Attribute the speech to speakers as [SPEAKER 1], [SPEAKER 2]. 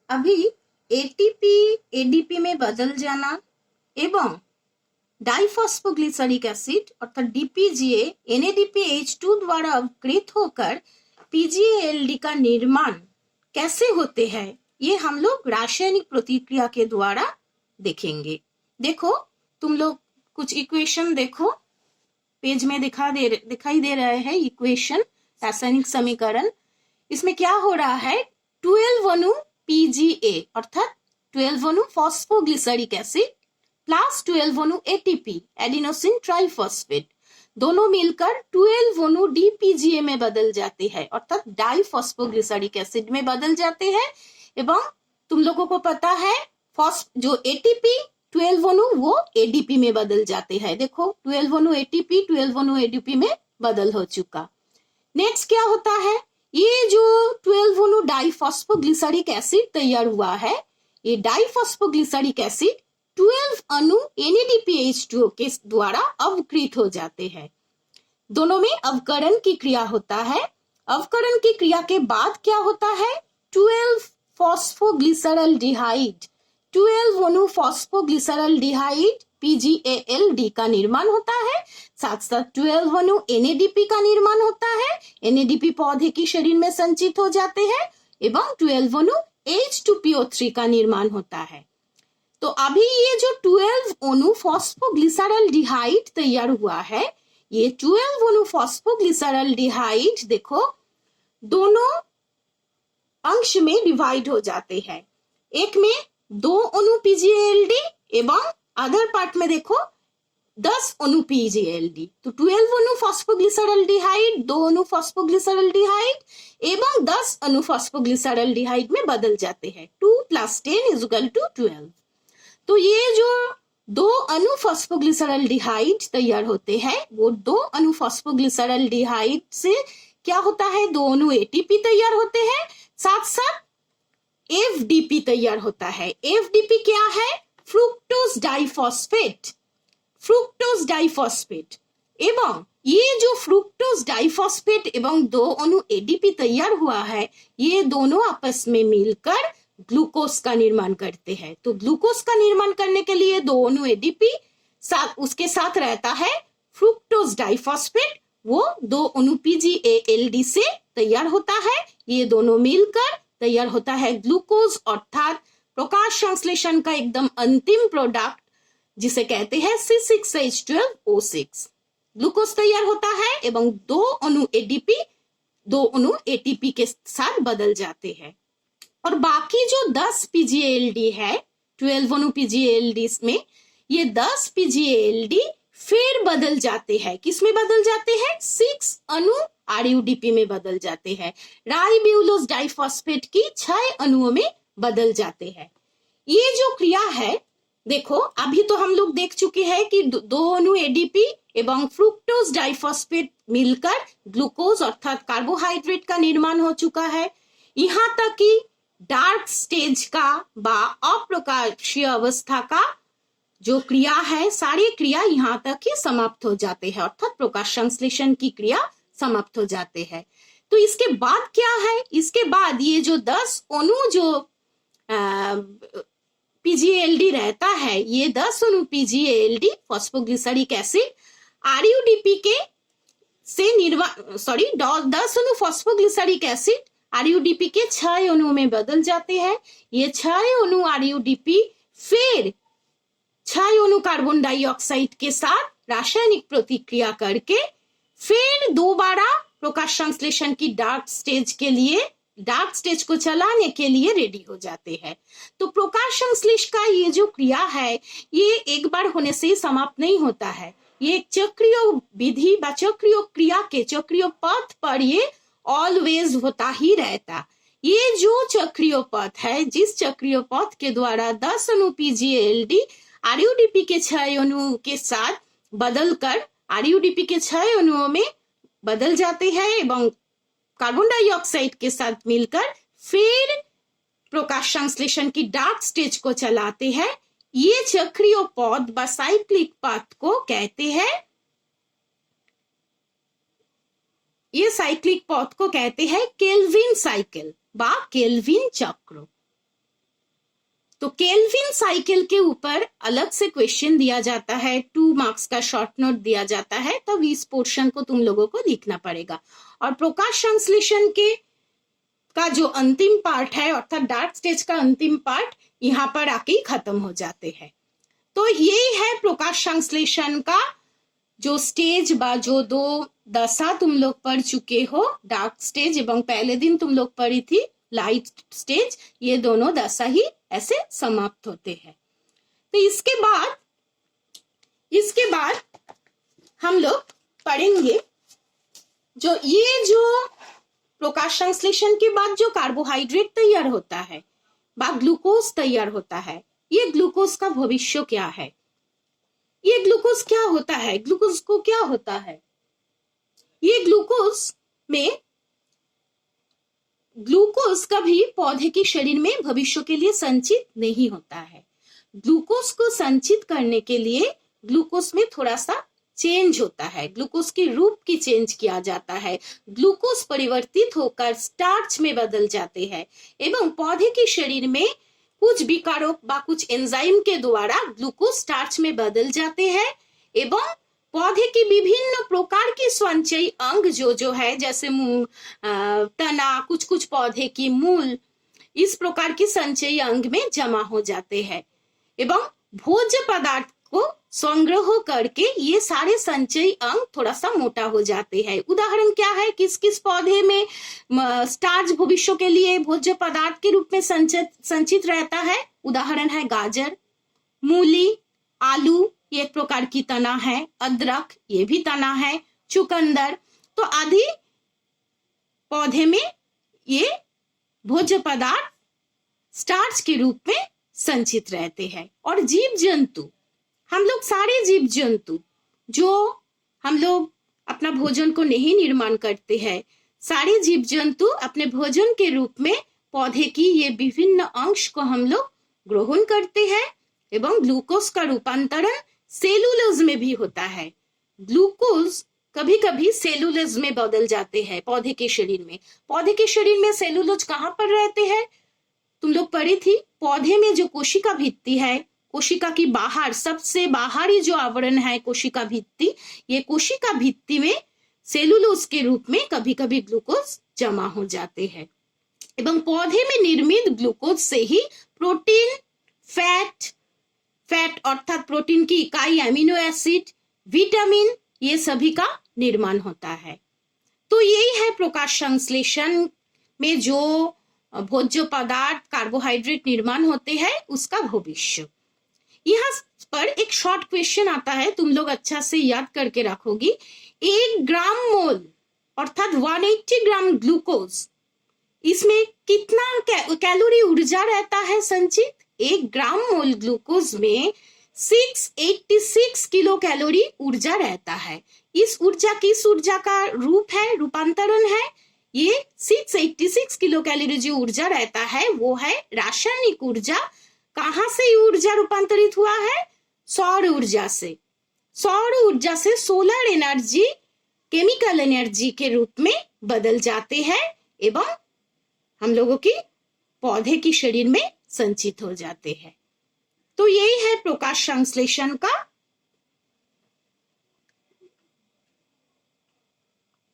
[SPEAKER 1] अभी ATP ADP में बदल जाना एवं डाइफॉस्फोग्लिसरिक एसिड अर्थात डीपीजीए NADPH2 द्वारा अवकृत होकर पीजीएएलडी का निर्माण कैसे होते हैं, ये हम लोग रासायनिक प्रतिक्रिया के द्वारा देखेंगे। देखो तुम लोग कुछ इक्वेशन देखो, पेज में दिखाई दे रहे हैं इक्वेशन, रासायनिक समीकरण। इसमें क्या हो रहा है, 12 अणु पीजीए अर्थात 12 अणु फॉस्फोग्लिसरिक एसिड प्लस 12 अणु एटीपी एडिनोसिन ट्राइफॉस्फेट दोनों मिलकर 12 अणु डीपीजीए में बदल जाते हैं अर्थात डाइफॉस्फोग्लिसरिक एसिड में बदल जाते हैं। एवं तुम लोगों को पता है जो एटीपी 12 अणु वो एडीपी में बदल जाते हैं। देखो 12 अणु एटीपी 12 अणु एडीपी में बदल हो चुका। नेक्स्ट क्या होता है, ये जो 12 अणु डाइफॉस्फोग्लिसरिक एसिड तैयार हुआ है, ये डाइफॉस्फोग्लिसरिक एसिड 12 अणु NADPH2 के द्वारा अवकृत हो जाते हैं। दोनों में अवकरण की क्रिया होता है। अवकरण की क्रिया के बाद क्या होता है, 12 फॉस्फोग्लिसरल्डिहाइड 12 अणु फॉस्फोग्लिसरल्डिहाइड PGALD का निर्माण होता है। साथ साथ 12 अणु NADP का निर्माण होता है। NADP पौधे की शरीर में संचित हो जाते हैं एवं 12 अणु H2PO3 का निर्माण होता है। तो अभी ये जो 12 अणु फॉस्फोग्लिसरल्डिहाइड तैयार हुआ है, ये 12 अणु फॉस्फोग्लिसरल्डिहाइड देखो दोनों अंश में डिवाइड हो जाते हैं। एक में 2 अणु PGALD एवं अदर पार्ट में देखो 10 अणु PGALD। तो 12 अणु फॉस्फोग्लिसरल्डिहाइड 2 अणु फॉस्फोग्लिसरल्डिहाइड एवं 10 अणु फॉस्फोग्लिसरल्डिहाइड में बदल जाते हैं। 2 + 10 = 12। तो ये जो 2 अणु फॉस्फोग्लिसरल्डिहाइड तैयार होते हैं, वो 2 अणु फॉस्फोग्लिसरल्डिहाइड से क्या होता है, 2 अणु एटीपी तैयार होते हैं, साथ साथ FDP तैयार होता है। FDP क्या है, फ्रुक्टोज डाइफॉस्फेट। फ्रुक्टोज डाइफॉस्फेट एवं ये जो फ्रुक्टोज डाइफॉस्फेट एवं 2 अणु एडीपी तैयार हुआ है, ये दोनों आपस में मिलकर ग्लूकोज का निर्माण करते हैं। तो ग्लूकोज का निर्माण करने के लिए 2 अणु एडीपी उसके साथ रहता है फ्रुक्टोज डाइफॉस्फेट, वो 2 अणु PGALD से तैयार होता है। ये दोनों मिलकर तैयार होता है ग्लूकोज अर्थात प्रकाश संश्लेषण का एकदम अंतिम प्रोडक्ट जिसे कहते हैं C6H12O6। ग्लूकोज तैयार होता है एवं 2 अणु एडीपी 2 अणु एटीपी के साथ बदल जाते हैं। और बाकी जो 10 PGALD है 12 अणु PGALD में, ये 10 PGALD फिर बदल जाते हैं। किस में बदल जाते हैं, 6 अणु RUDP में बदल जाते हैं। राइब्यूलोज डाइफॉस्फेट की 6 अणुओं में बदल जाते हैं। ये जो क्रिया है देखो, अभी तो हम लोग देख चुके हैं कि 2 अणु एडीपी एवं फ्रुक्टोज डाइफॉस्फेट मिलकर ग्लूकोज अर्थात कार्बोहाइड्रेट का निर्माण हो चुका है। यहाँ तक कि डार्क स्टेज का बा अप्रकाशीय अवस्था का जो क्रिया है, सारी क्रिया यहाँ तक ही समाप्त हो जाते हैं अर्थात प्रकाश संश्लेषण की क्रिया समाप्त हो जाते हैं। तो इसके बाद क्या है, इसके बाद ये जो 10 अणु जो PGALD रहता है, ये 10 अणु PGALD फॉस्फोग्लिसरिक एसिड RUDP के से 10 अणु फॉस्फोग्लिसरिक एसिड RUDP के 6 अणुओं में बदल जाते हैं। ये 6 अणु RUDP फिर 6 अणु कार्बन डाइऑक्साइड के साथ रासायनिक प्रतिक्रिया करके फिर दोबारा प्रकाश संश्लेषण की डार्क स्टेज को चलाने के लिए रेडी हो जाते हैं। तो प्रकाश संश्लेषण का ये जो क्रिया है, ये एक बार होने से समाप्त नहीं होता है। ये एक चक्रीय विधि व चक्रीय क्रिया के चक्रीय पथ पर ये ऑलवेज होता ही रहता। ये जो चक्रीय पथ है, जिस चक्रीय पथ के द्वारा 10 अणु PGALD RUDP के 6 अणुओं के साथ बदलकर RUDP के 6 अणुओं में बदल जाते हैं एवं कार्बन डाइऑक्साइड के साथ मिलकर फिर प्रकाश संश्लेषण की डार्क स्टेज को चलाते हैं। ये चक्रीय पथ व साइक्लिक पथ को कहते हैं, ये साइक्लिक पथ को कहते हैं केल्विन साइकिल बा केल्विन चक्र। तो केल्विन साइकिल के ऊपर अलग से क्वेश्चन दिया जाता है, 2 मार्क्स का शॉर्ट नोट दिया जाता है, तब इस पोर्शन को तुम लोगों को लिखना पड़ेगा। और प्रकाश संश्लेषण के का जो अंतिम पार्ट है अर्थात डार्क स्टेज का अंतिम पार्ट यहाँ पर आके ही खत्म हो जाते हैं। तो ये है प्रकाश संश्लेषण का जो स्टेज बा जो 2 दशा तुम लोग पढ़ चुके हो, डार्क स्टेज एवं पहले दिन तुम लोग पढ़ी थी लाइट स्टेज, ये दोनों दशा ही ऐसे समाप्त होते हैं। तो इसके बाद हम लोग पढ़ेंगे जो प्रकाश संश्लेषण के बाद जो कार्बोहाइड्रेट तैयार होता है बा ग्लूकोज तैयार होता है, ये ग्लूकोज का भविष्य क्या है, ये ग्लूकोज क्या होता है, ग्लूकोज को क्या होता है। ये ग्लूकोज कभी पौधे के शरीर में भविष्य के लिए संचित नहीं होता है। ग्लूकोज को संचित करने के लिए ग्लूकोज में थोड़ा सा चेंज होता है, ग्लूकोज के रूप की चेंज किया जाता है, ग्लूकोज परिवर्तित होकर स्टार्च में बदल जाते हैं एवं पौधे के शरीर में कुछ विकारों व कुछ एंजाइम के द्वारा ग्लूकोज स्टार्च में बदल जाते हैं एवं पौधे के विभिन्न प्रकार के संचयी अंग जो है जैसे तना, कुछ पौधे की मूल, इस प्रकार के संचयी अंग में जमा हो जाते हैं एवं भोज्य पदार्थ को संग्रह करके ये सारे संचयी अंग थोड़ा सा मोटा हो जाते हैं। उदाहरण क्या है, किस किस पौधे में स्टार्च भविष्य के लिए भोज्य पदार्थ के रूप में संचित रहता है। उदाहरण है गाजर, मूली, आलू, ये एक प्रकार की तना है, अदरक ये भी तना है, चुकंदर, तो आदि पौधे में ये भोज्य पदार्थ स्टार्च के रूप में संचित रहते हैं। और जीव जंतु, हम लोग सारे जीव जंतु जो हम लोग अपना भोजन को नहीं निर्माण करते हैं, सारे जीव जंतु अपने भोजन के रूप में पौधे की ये विभिन्न अंश को हम लोग ग्रहण करते हैं एवं ग्लूकोज का रूपांतरण सेलुलोज में भी होता है। ग्लूकोज कभी कभी सेलुलोज में बदल जाते हैं पौधे के शरीर में। पौधे के शरीर में सेलुलोज कहाँ पर रहते हैं, तुम लोग पढ़ी थी, पौधे में जो कोशिका भित्ति है, कोशिका की बाहर सबसे बाहरी जो आवरण है कोशिका भित्ति, ये कोशिका भित्ति में सेलुलोज के रूप में कभी कभी ग्लूकोज जमा हो जाते हैं एवं पौधे में निर्मित ग्लूकोज से ही प्रोटीन, फैट अर्थात प्रोटीन की इकाई एमिनो एसिड, विटामिन, ये सभी का निर्माण होता है। तो यही है प्रकाश संश्लेषण में जो भोज्य पदार्थ कार्बोहाइड्रेट निर्माण होते हैं उसका भविष्य। यहाँ पर एक शॉर्ट क्वेश्चन आता है, तुम लोग अच्छा से याद करके रखोगी। 1 ग्राम मोल अर्थात 180 ग्राम ग्लूकोज, इसमें कितना कैलोरी ऊर्जा रहता है संचित। 1 ग्राम मोल ग्लूकोज में 686 किलो कैलोरी ऊर्जा रहता है। इस ऊर्जा किस ऊर्जा का रूप है, रूपांतरण है। ये 686 किलो कैलोरी जो ऊर्जा रहता है वो है रासायनिक ऊर्जा। कहां से ऊर्जा रूपांतरित हुआ है, सौर ऊर्जा से। सौर ऊर्जा से सोलर एनर्जी केमिकल एनर्जी के रूप में बदल जाते हैं एवं हम लोगों की पौधे की शरीर में संचित हो जाते हैं। तो यही है प्रकाश संश्लेषण का